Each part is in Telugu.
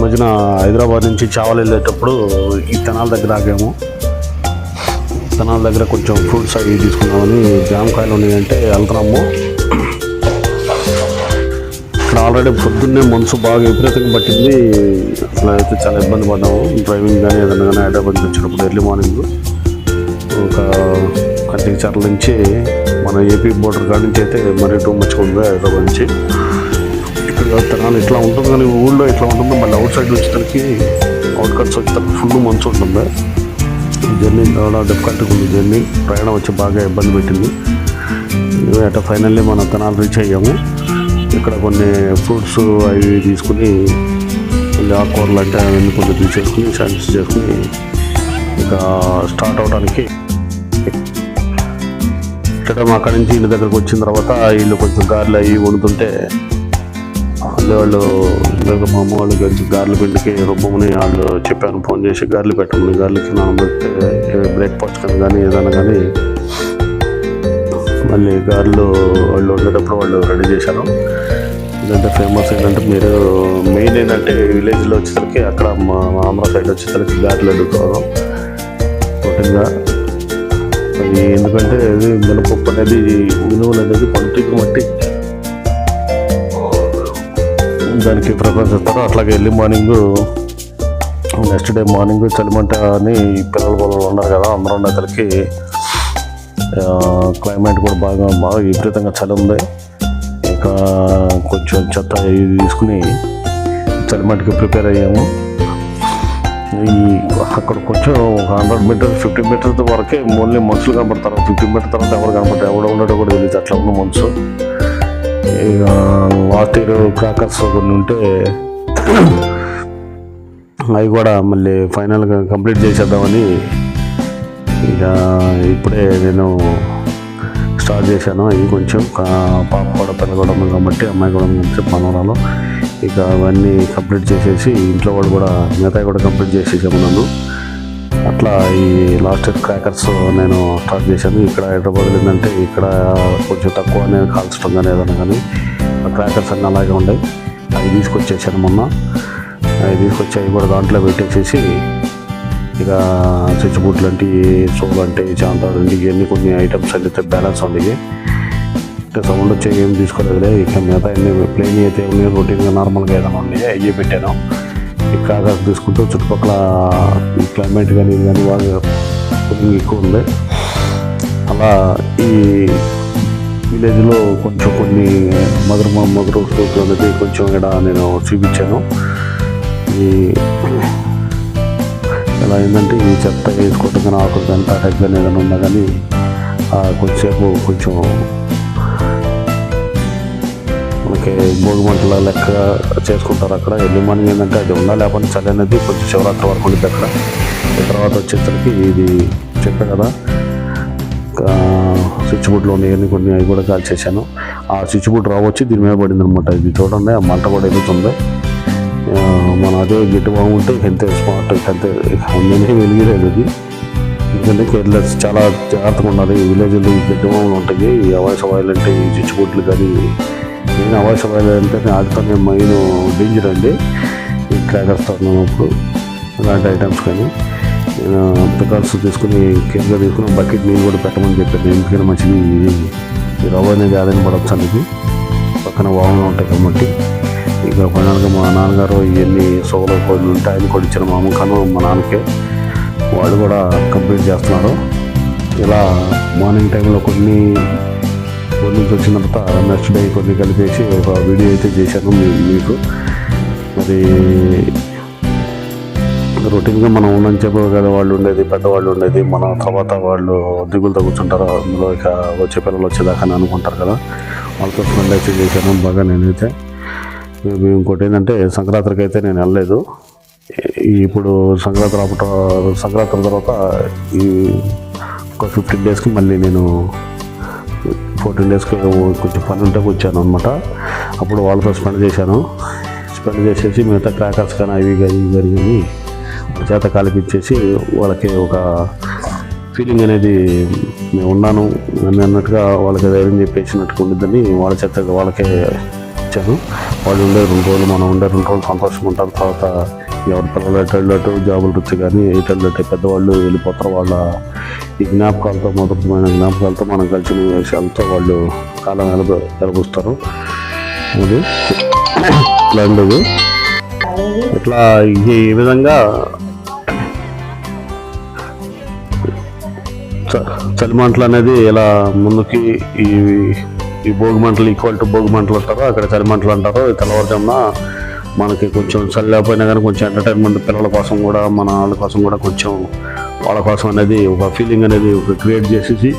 మధ్యన హైదరాబాద్ నుంచి చావల్ వెళ్ళేటప్పుడు ఈ తెనాల దగ్గర ఆగాము. తెనాల దగ్గర కొంచెం ఫ్రూట్స్ అవి తీసుకున్నామని, జామకాయలు ఉన్నాయంటే వెళ్తున్నాము. ఇక్కడ ఆల్రెడీ పొద్దున్నే మనసు బాగా విపరీతంగా పట్టింది. అసలు అయితే చాలా ఇబ్బంది పడ్డాము డ్రైవింగ్ కానీ ఏదైనా కానీ. హైదరాబాద్ వచ్చినప్పుడు ఎర్లీ మార్నింగ్ ఒక కంటికి చర్ల నుంచి మన ఏపీ బోర్డర్ కాడి నుంచి అయితే మరీ టూ మచ్గా ఉంది. హైదరాబాద్ నుంచి ఇక్కడ తెనాలి ఇట్లా ఉంటుంది, కానీ ఊళ్ళో ఇట్లా ఉంటుంది. మళ్ళీ అవుట్ సైడ్ వచ్చేసరికి అవుట్కట్స్ వచ్చేసరికి ఫుల్ మంచు ఉంటుంది. జర్నీ చాలా డిఫికల్ట్గా ఉంది. జర్నీ ప్రయాణం వచ్చి బాగా ఇబ్బంది పెట్టింది. అట్లా ఫైనల్లీ మనం తెనాలి రీచ్ అయ్యాము. ఇక్కడ కొన్ని ఫ్రూట్స్ అవి తీసుకుని, మళ్ళీ ఆకుకూరలు అంటే అవన్నీ కొన్ని తీసేసుకుని శాండ్విచ్ చేసుకుని ఇక స్టార్ట్ అవడానికి ఇక్కడ అక్కడి నుంచి ఇల్లు దగ్గరకు వచ్చిన తర్వాత వీళ్ళు కొంచెం గారెలు అవి వండుతుంటే వాళ్ళు మా అమ్మ వాళ్ళు కొంచెం గారెల పిండికి రుబ్బమని వాళ్ళు చెప్పాను, ఫోన్ చేసి గారెలు పెట్టమని. గారెలకి నానబెడితే బ్రేక్ఫాస్ట్ కానీ ఏదైనా కానీ మళ్ళీ గారెలు వాళ్ళు వండేటప్పుడు వాళ్ళు రెడీ చేశారు. ఇదంటే ఫేమస్ ఏంటంటే మీరు మెయిన్ ఏంటంటే విలేజ్లో వచ్చేసరికి అక్కడ మా ఆంధ్ర సైడ్ వచ్చేసరికి గారెలు వండుకోవడం రొటీన్గా. అది ఎందుకంటే అది మినపప్పు అనేది విలువలు అనేది పండుగ బట్టి దానికి ప్రిఫరెన్స్ ఇస్తారు. అట్లాగే early morning next day morning చలిమంట అని పిల్లలు ఉన్నారు కదా, అందరూ ఉండేసరికి క్లైమేట్ కూడా బాగా విపరీతంగా చలి ఉంది. ఇంకా కొంచెం చెత్త ఇది తీసుకుని చలిమంటకి ప్రిపేర్ అయ్యాము. అక్కడ కొంచెం 100 మీటర్స్ 50 మీటర్స్ వరకే ఓన్లీ మనుషులు కనబడతారు. 50 మీటర్ తర్వాత ఎవరు కనబడతారు, ఎవడో ఉండటో కూడా తెలియదు. అట్లా ఉన్న మనసు. ఇక లాస్ట్ ఇయర్ క్రాకర్స్ కొన్ని ఉంటే అవి కూడా మళ్ళీ ఫైనల్గా కంప్లీట్ చేసేద్దామని ఇక ఇప్పుడే నేను స్టార్ట్ చేశాను. అవి కొంచెం పాప కూడా పిల్ల కూడా ఉంది కాబట్టి, అమ్మాయి కూడా మంచి మనవరాలు. ఇక అవన్నీ కంప్లీట్ చేసేసి ఇంట్లో వాళ్ళు కూడా మిగతా కూడా కంప్లీట్ చేసేసాము నన్ను. అట్లా ఈ లాస్ట్ ఇయర్ క్రాకర్స్ నేను స్టార్ట్ చేశాను. ఇక్కడ హైదరాబాద్ ఏంటంటే ఇక్కడ కొంచెం తక్కువ నేను కాల్చడం కానీ ఏదైనా కానీ క్రాకర్స్ అన్నీ అలాగే ఉన్నాయి. అవి తీసుకొచ్చేసాను మొన్న. అవి తీసుకొచ్చి అవి కూడా దాంట్లో పెట్టేసేసి ఇక స్విచ్ బోర్డు లాంటి సోలు అంటే చాంతాలు అంటే ఇవన్నీ కొన్ని ఐటమ్స్ అయితే బ్యాలెన్స్ ఉంది. అంటే సౌండ్ వచ్చే ఏం తీసుకోలేదులే. ఇక మిగతా అన్ని ప్లేన్ అయితే ఉన్నాయి, రొటీన్గా నార్మల్గా ఏదైనా ఉన్నాయి అవి పెట్టాను. ఈ క్రాకర్స్ తీసుకుంటూ చుట్టుపక్కల ఈ క్లైమేట్ కానీ ఇది కానీ బాగా కూలింగ్ ఎక్కువ ఉంది. అలా ఈ విలేజ్లో కొంచెం కొన్ని మధుర ఫ్రూట్లు అనేది కొంచెం ఇక్కడ నేను చూపించాను. ఈ ఎలా ఏంటంటే ఈ చెత్త వేసుకోవటం కానీ ఆకులు కానీ టాటాక్ కానీ ఏదైనా ఉన్నా కానీ కొంచెంసేపు కొంచెం మనకి భోగి మంటల లెక్క చేసుకుంటారు అక్కడ. ఎర్లీ మార్నింగ్ ఏంటంటే అది ఉండాలి, లేకపోతే చలి అనేది కొంచెం శివరాత్రి వరకు ఉంటుంది అక్కడ. తర్వాత వచ్చేసరికి ఇది చెప్పే కదా స్విచ్ బోర్డులో ఉన్నాయని కొన్ని అవి కూడా కాల్ చేశాను. ఆ స్విచ్ బోర్డు రావచ్చి దీని మీద పడింది అనమాట. ఇది చూడండి, ఆ మంట కూడా ఎదుగుతుంది. మనం అదే గట్టి బాగుంటే హెల్త్ స్మార్ట్ హెల్త్ నేనే వెలిగిలేదు. అది ఎందుకంటే కేర్లెస్, చాలా జాగ్రత్తగా ఉండాలి. ఈ విలేజ్లో ఈ గట్టి బాగులు ఉంటాయి. ఈ అవాయిస్ ఆయిల్ అంటే ఈ స్విచ్ బోర్డులు కానీ మెయిన్ అవాయిస్ ఆయిల్ అంటే ఆడితోనే మెయిన్ డేంజర్ అండి. ఈ క్రాకర్స్ ఉన్నప్పుడు ఇలాంటి ఐటమ్స్ కానీ నేను పికల్స్ తీసుకుని కేర్గా తీసుకుని బకెట్ నీళ్ళు కూడా పెట్టమని చెప్పాను. ఎందుకైనా మంచిది ఈ రవ్వ అనేది ఆదాయం పడవచ్చు అనేది పక్కన వాహనాలు ఉంటాయి కాబట్టి. ఇక ఫైనల్గా మా నాన్నగారు ఇవన్నీ సోలో కోళ్ళు ఉంటే ఆయన కూడా ఇచ్చిన మా అమ్మకను మా నాన్నకే వాళ్ళు కూడా కంప్లీట్ చేస్తున్నారు. ఇలా మార్నింగ్ టైంలో కొన్ని నుంచి వచ్చిన తర్వాత నెక్స్ట్ డే కొన్ని కలిపేసి ఒక వీడియో అయితే చేశాను మీకు. మరి రొటీన్గా మనం ఉండని చెప్పారు కదా, వాళ్ళు ఉండేది పెద్దవాళ్ళు ఉండేది, మన తర్వాత వాళ్ళు దిగులు తగ్గుతుంటారు. అందులో ఇక వచ్చే పిల్లలు వచ్చేదాకా అని అనుకుంటారు కదా, వాళ్ళతో స్పెండ్ అయితే చేశాను బాగా. నేనైతే ఇంకోటి ఏంటంటే సంక్రాంతికి అయితే నేను వెళ్ళలేదు. ఇప్పుడు సంక్రాంతి తర్వాత ఈ ఒక 15 డేస్కి మళ్ళీ నేను 14 డేస్కి కొంచెం పని ఉంటే వచ్చాను అనమాట. అప్పుడు వాళ్ళతో స్పెండ్ చేసేసి మిగతా క్రాకర్స్ కానీ అవి కానీ చేత కాలిపిచ్చేసి వాళ్ళకి ఒక ఫీలింగ్ అనేది నేను ఉన్నాను అని అన్నట్టుగా వాళ్ళకి ధైర్యం చెప్పేసినట్టుగా ఉండిద్దని వాళ్ళకే వచ్చాను. వాళ్ళు ఉండే 2 రోజులు, మనం ఉండే 2 రోజులు సంతోషంగా ఉంటాం. తర్వాత ఎవరి పిల్లలు ఎటు జాబులు రుచి కానీ ఎటు పెద్దవాళ్ళు వెళ్ళిపోతారు. వాళ్ళ ఈ జ్ఞాపకాలతో, మధురమైన జ్ఞాపకాలతో, మనం కలిసిన విషయాలతో వాళ్ళు కాలం వెలబుస్తారు. అది ఇట్లాంటిది. ఇట్లా ఈ విధంగా చలిమంటలు అనేది ఇలా ముందుకి ఈ భోగి మంటలు ఈక్వల్ టు భోగి మంటలు అంటారు, అక్కడ చలిమంటలు అంటారు. తెల్లవారుజామున మనకి కొంచెం చలి లేకపోయినా కానీ కొంచెం ఎంటర్టైన్మెంట్ పిల్లల కోసం కూడా, మన వాళ్ళ కోసం కూడా కొంచెం వాళ్ళ కోసం అనేది ఒక ఫీలింగ్ అనేది ఒక క్రియేట్ చేసేసి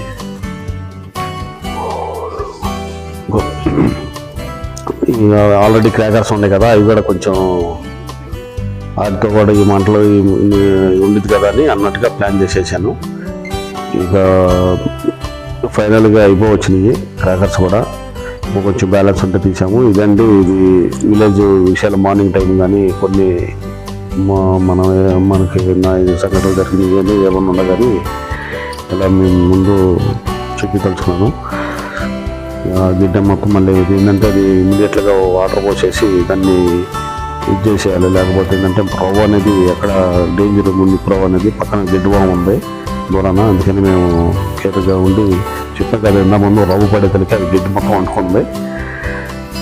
ఆల్రెడీ క్రాకర్స్ ఉన్నాయి కదా, అవి కూడా కొంచెం వాటితో కూడా ఈ మంటలు ఉండేది కదా అని అన్నట్టుగా ప్లాన్ చేసేసాను. ఇక ఫైనల్గా అయిపోవచ్చినాయి క్రాకర్స్ కూడా. కొంచెం బ్యాలెన్స్ ఉంటే తీసాము. ఇదండి ఇది విలేజ్ విషయాలు. మార్నింగ్ టైం కానీ కొన్ని మనకి సంఘటనలు జరిగినాయి ఏమన్నా ఉన్నా కానీ ఇలా మేము ముందు తలుచుకున్నాను. గిడ్డ మొత్తం మళ్ళీ ఏంటంటే అది ఇమీడియట్గా వాటర్ పోసేసి దాన్ని ఇది చేసేయాలి. లేకపోతే ఏంటంటే ప్రొవ అనేది ఎక్కడ డేంజర్ ఉంది, ప్రొవ అనేది పక్కన గిడ్డ బాగా ఉంది దూరాన. అందుకని మేము కేర్గా ఉండి చెప్పాం కదా, ఎండా ముందు రవ్వు పడేతలకి అది గిడ్డ మొత్తం వండుకుంది.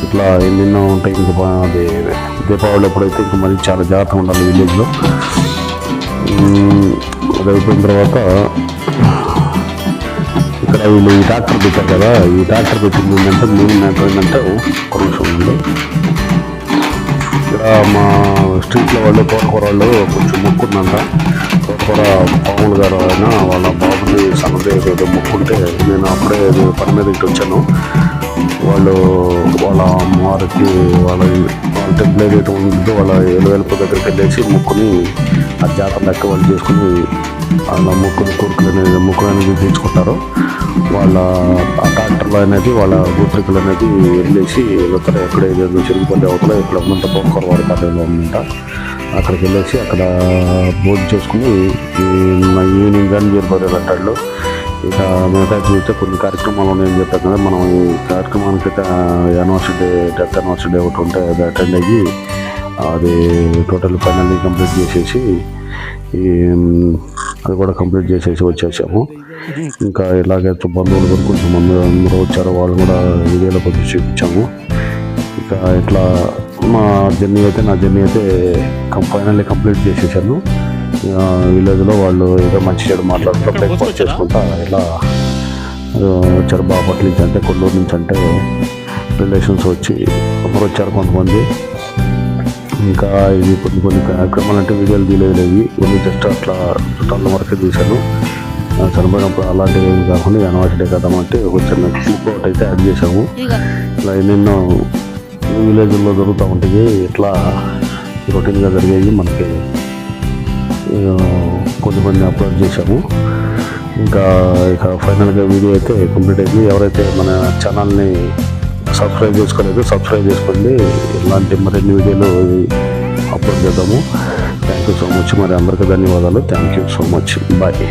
ఇట్లా ఎన్నెన్నో ఉంటాయి. ఇంకా అది దీపావళి ఎప్పుడైతే ఇంకా మరీ చాలా జాగ్రత్తగా ఉండాలి విలేజ్లో. అది అయిపోయిన తర్వాత ఇక్కడ వీళ్ళు ఈ ట్రాక్టర్ పెట్టారు కదా, ఈ ట్రాక్టర్ పెట్టింది ఏంటంటే మెయిన్ మ్యాటర్ ఏంటంటే ఒక నిమిషం ఉంది. ఇక్కడ మా స్ట్రీట్లో వాళ్ళు తోటకూర వాళ్ళు కొంచెం మొక్కుందంట. తోటకూర పాములు గారు అయినా వాళ్ళ బాబుని సన్నదే ఏదో మొక్కుంటే నేను అప్పుడే పని మీద ఇటు వచ్చాను. వాళ్ళు వాళ్ళ అమ్మవారికి వాళ్ళ టెంపుల్ ఏదైతే ఉంటుందో వాళ్ళ ఎలువెలుపు దగ్గరికి వెళ్ళేసి మొక్కుని ఆ జాతర లెక్క వాళ్ళు చేసుకుని వాళ్ళ మొక్కులు అనేది తీర్చుకుంటారు. వాళ్ళ ఆ ట్రాక్టర్లో అనేది వాళ్ళ గోత్రికలు అనేది వెళ్ళేసి వెళ్తారు. ఎక్కడ ఏదో చెరుకుపల్లి అవతల ఇక్కడ ఉన్నంత తోటకూర వారి కార్యంలో ఉందంట. అక్కడికి వెళ్ళేసి అక్కడ భోజనం చేసుకుని ఈవినింగ్ కానీ చేరిపోతారు. ఇక మిగతా చూస్తే కొన్ని కార్యక్రమాలు ఉన్నాయని చెప్పాను కదా, మనం ఈ కార్యక్రమానికి యానివర్సరీ డెత్ యానివర్సరీ ఒకటి ఉంటే అది అటెండ్ అయ్యి అది టోటల్ ఫైనల్లీ కంప్లీట్ చేసేసి అది కూడా కంప్లీట్ చేసేసి వచ్చేసాము. ఇంకా ఇలాగే బంధువులు కూడా కొంచెం అందరూ వచ్చారు, వాళ్ళు కూడా వీడియోలో కొంచెం చూపించాము. ఇక ఇట్లా నా జర్నీ అయితే ఫైనల్లీ కంప్లీట్ చేసేసాను. విలేజ్లో వాళ్ళు ఏదో మంచి చెడు మాట్లాడుతూ బ్రేక్ఫాస్ట్ చేసుకుంటా ఇలా వచ్చారు. బాపట్ల నుంచి అంటే కొల్లూరు నుంచి అంటే రిలేషన్స్ వచ్చి అందరూ వచ్చారు కొంతమంది. ఇంకా ఇది కొన్ని కార్యక్రమాలు అంటే వీడియోలు తీయలేదు, కొన్ని జస్ట్ అట్లా చుట్టాల వరకే తీశాను. చనిపోయినప్పుడు అలాంటివి ఏమి కాకుండా యానివర్సరీ కదా అంటే ఒక చిన్న క్లిప్ ఒకటి అయితే యాడ్ చేసాము. ఇలా ఎన్నెన్నో విలేజ్లో జరుగుతూ ఉంటాయి. ఇట్లా రొటీన్గా జరిగేవి మనకి కొన్ని అప్లోడ్ చేసాము. ఇంకా ఫైనల్గా వీడియో అయితే కంప్లీట్ అయింది. ఎవరైతే మన ఛానల్ని సబ్స్క్రైబ్ చేసుకోలేదు సబ్స్క్రైబ్ చేసుకోండి. ఇలాంటి మరిన్ని వీడియోలు అప్లోడ్ చేద్దాము. Thank you so much. మరి అందరికీ ధన్యవాదాలు. Thank you so much. Bye.